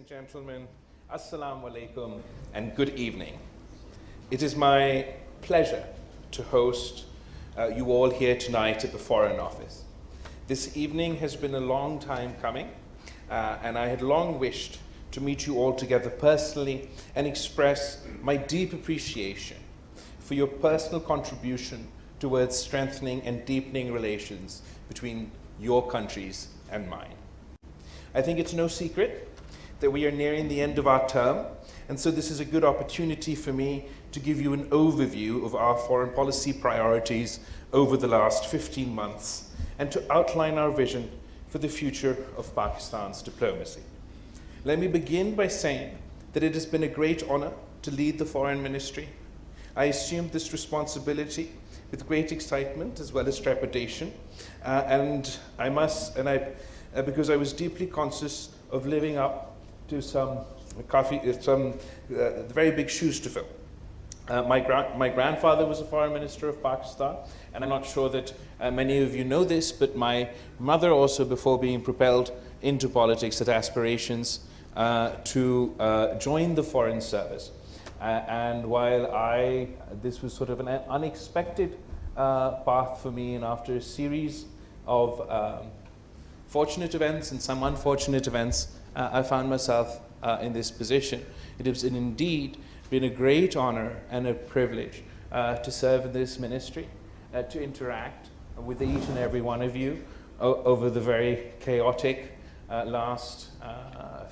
and gentlemen, Assalamu alaikum and good evening. It is my pleasure to host you all here tonight at the Foreign Office. This evening has been a long time coming, and I had long wished to meet you all together personally and express my deep appreciation for your personal contribution towards strengthening and deepening relations between your countries and mine. I think it's no secret that we are nearing the end of our term, and so this is a good opportunity for me to give you an overview of our foreign policy priorities over the last 15 months and to outline our vision for the future of Pakistan's diplomacy. Let me begin by saying that it has been a great honor to lead the Foreign Ministry. I assumed this responsibility with great excitement as well as trepidation, because I was deeply conscious of living up to some very big shoes to fill. My grandfather was a foreign minister of Pakistan, and I'm not sure that many of you know this, but my mother also, before being propelled into politics, had aspirations to join the Foreign Service. And while this was sort of an unexpected path for me, and after a series of fortunate events and some unfortunate events, I found myself in this position. It has indeed been a great honor and a privilege to serve in this ministry, to interact with each and every one of you over the very chaotic last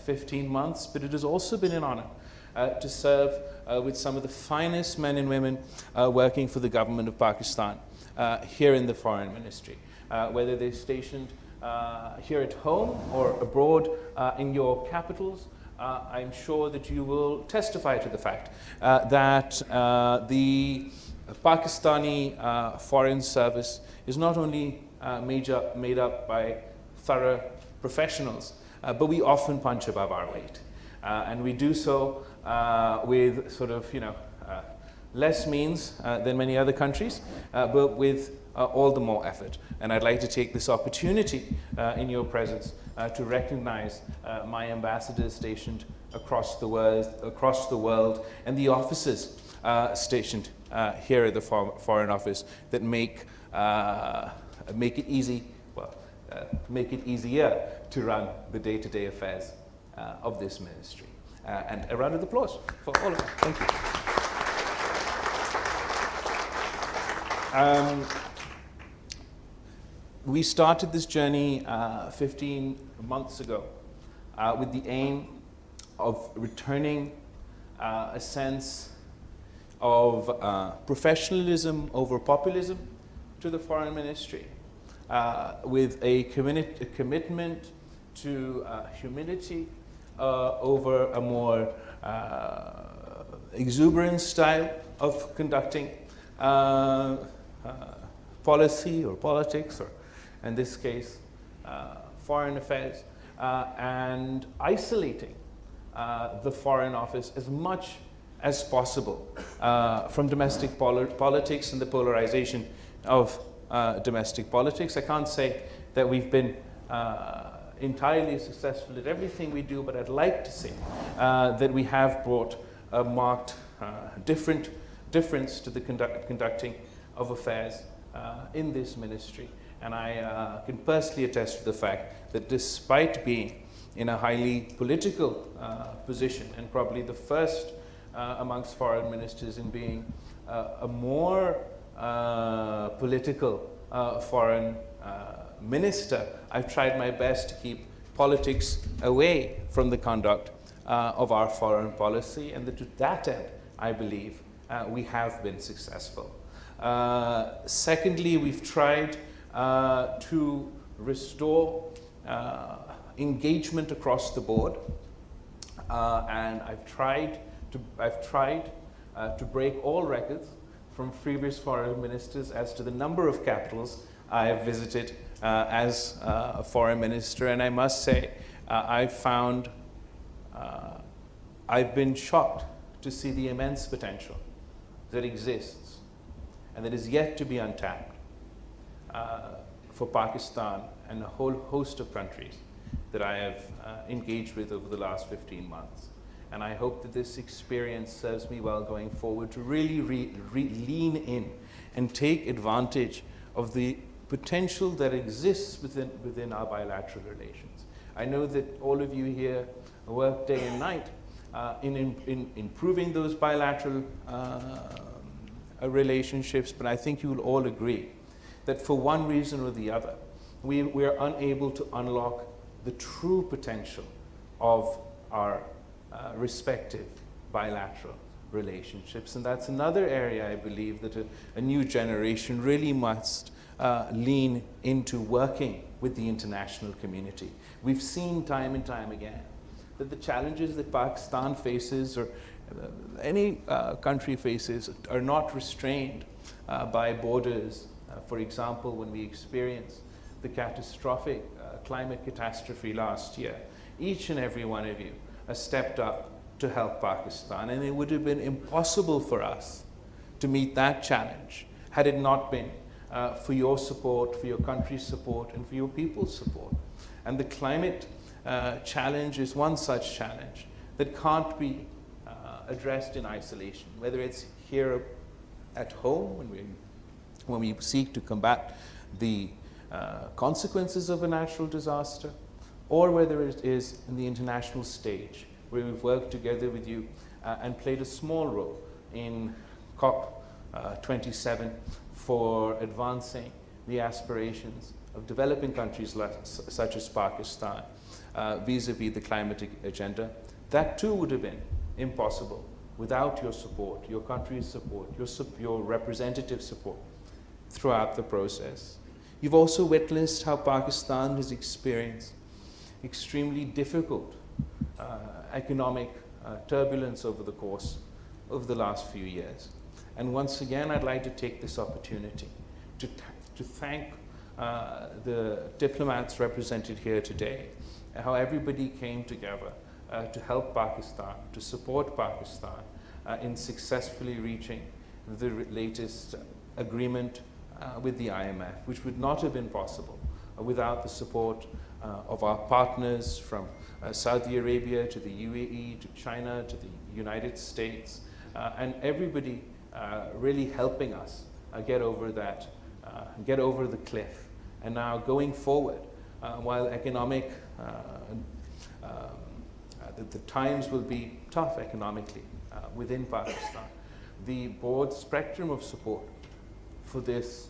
15 months, but it has also been an honor to serve with some of the finest men and women working for the government of Pakistan here in the Foreign Ministry, whether they're stationed here at home or abroad in your capitals. I'm sure that you will testify to the fact that the Pakistani Foreign Service is not only made up by thorough professionals, but we often punch above our weight. And we do so with sort of, less means than many other countries, but with all the more effort. And I'd like to take this opportunity in your presence to recognize my ambassadors stationed across the world, and the officers stationed here at the Foreign Office that make it easier to run the day-to-day affairs of this ministry. And a round of applause for all of them. Thank you. We started this journey 15 months ago with the aim of returning a sense of professionalism over populism to the Foreign Ministry, with a commitment to humility over a more exuberant style of conducting policy or politics, or in this case, foreign affairs, and isolating the Foreign Office as much as possible from domestic politics and the polarization of domestic politics. I can't say that we've been entirely successful at everything we do, but I'd like to say that we have brought a marked difference to the conducting of affairs in this ministry. And I can personally attest to the fact that despite being in a highly political position, and probably the first amongst foreign ministers in being a more political foreign minister, I've tried my best to keep politics away from the conduct of our foreign policy, and that to that end, I believe, we have been successful. Secondly, we've tried to restore engagement across the board, and I've tried to break all records from previous foreign ministers as to the number of capitals I have visited as a foreign minister, and I must say I've been shocked to see the immense potential that exists and that is yet to be untapped for Pakistan and a whole host of countries that I have engaged with over the last 15 months. And I hope that this experience serves me well going forward to really lean in and take advantage of the potential that exists within our bilateral relations. I know that all of you here work day and night in improving those bilateral relationships, but I think you will all agree that for one reason or the other, we are unable to unlock the true potential of our respective bilateral relationships. And that's another area I believe that a new generation really must lean into working with the international community. We've seen time and time again that the challenges that Pakistan faces, or any country faces, are not restrained by borders. For example, when we experienced the catastrophic climate catastrophe last year, each and every one of you has stepped up to help Pakistan, and it would have been impossible for us to meet that challenge had it not been for your support, for your country's support, and for your people's support. And the climate challenge is one such challenge that can't be addressed in isolation, whether it's here at home when we seek to combat the consequences of a natural disaster, or whether it is in the international stage, where we've worked together with you and played a small role in COP27 for advancing the aspirations of developing countries such as Pakistan vis-a-vis the climate agenda. That too would have been impossible without your support, your country's support, your representative support throughout the process. You've also witnessed how Pakistan has experienced extremely difficult economic turbulence over the last few years. And once again, I'd like to take this opportunity to thank the diplomats represented here today, how everybody came together to help Pakistan, to support Pakistan in successfully reaching the latest agreement with the IMF, which would not have been possible without the support of our partners from Saudi Arabia to the UAE to China to the United States, and everybody really helping us get over the cliff. And now going forward, while economic the times will be tough economically within Pakistan, the broad spectrum of support for this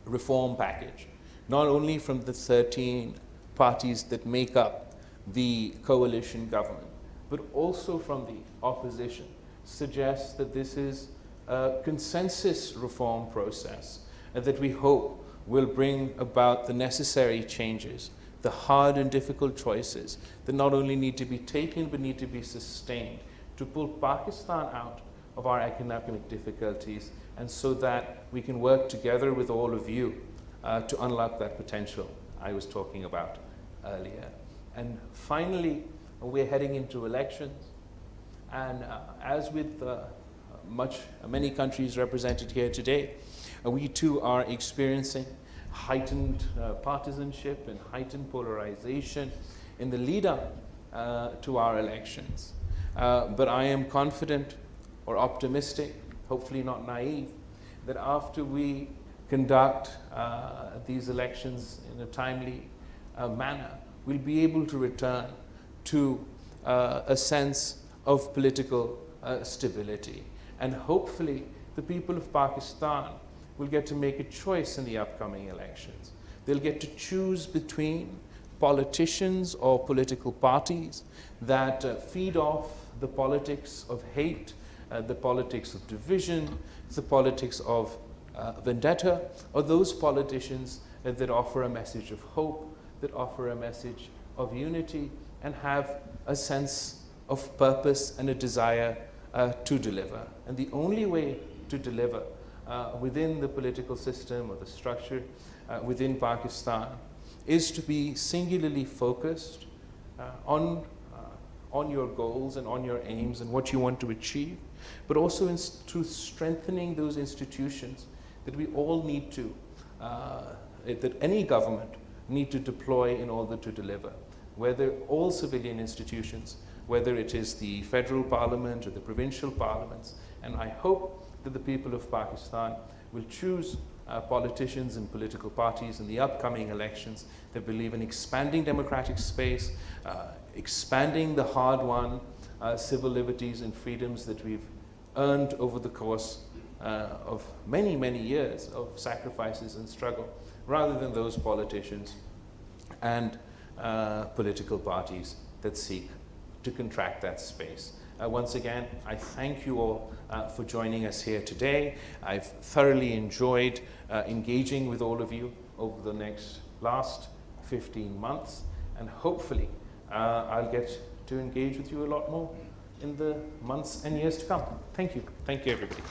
reform package, not only from the 13 parties that make up the coalition government, but also from the opposition, suggests that this is a consensus reform process that we hope will bring about the necessary changes, the hard and difficult choices that not only need to be taken but need to be sustained to pull Pakistan out of our economic difficulties, and so that we can work together with all of you to unlock that potential I was talking about earlier. And finally, we're heading into elections, and as with many countries represented here today, we too are experiencing heightened partisanship and heightened polarization in the lead up to our elections. But I am confident or optimistic, hopefully not naive, that after we conduct these elections in a timely manner, we'll be able to return to a sense of political stability. And hopefully the people of Pakistan will get to make a choice in the upcoming elections. They'll get to choose between politicians or political parties that feed off the politics of hate, the politics of division, the politics of vendetta, or those politicians that offer a message of hope, that offer a message of unity, and have a sense of purpose and a desire to deliver. And the only way to deliver within the political system or the structure within Pakistan is to be singularly focused on your goals and on your aims and what you want to achieve, but also to strengthening those institutions that we all need to, that any government need to deploy in order to deliver. Whether all civilian institutions, whether it is the federal parliament or the provincial parliaments, and I hope that the people of Pakistan will choose politicians and political parties in the upcoming elections that believe in expanding democratic space, expanding the hard-won civil liberties and freedoms that we've earned over the course of many, many years of sacrifices and struggle, rather than those politicians and political parties that seek to contract that space. Once again, I thank you all for joining us here today. I've thoroughly enjoyed engaging with all of you over the last 15 months, and hopefully I'll get to engage with you a lot more in the months and years to come. Thank you. Thank you, everybody.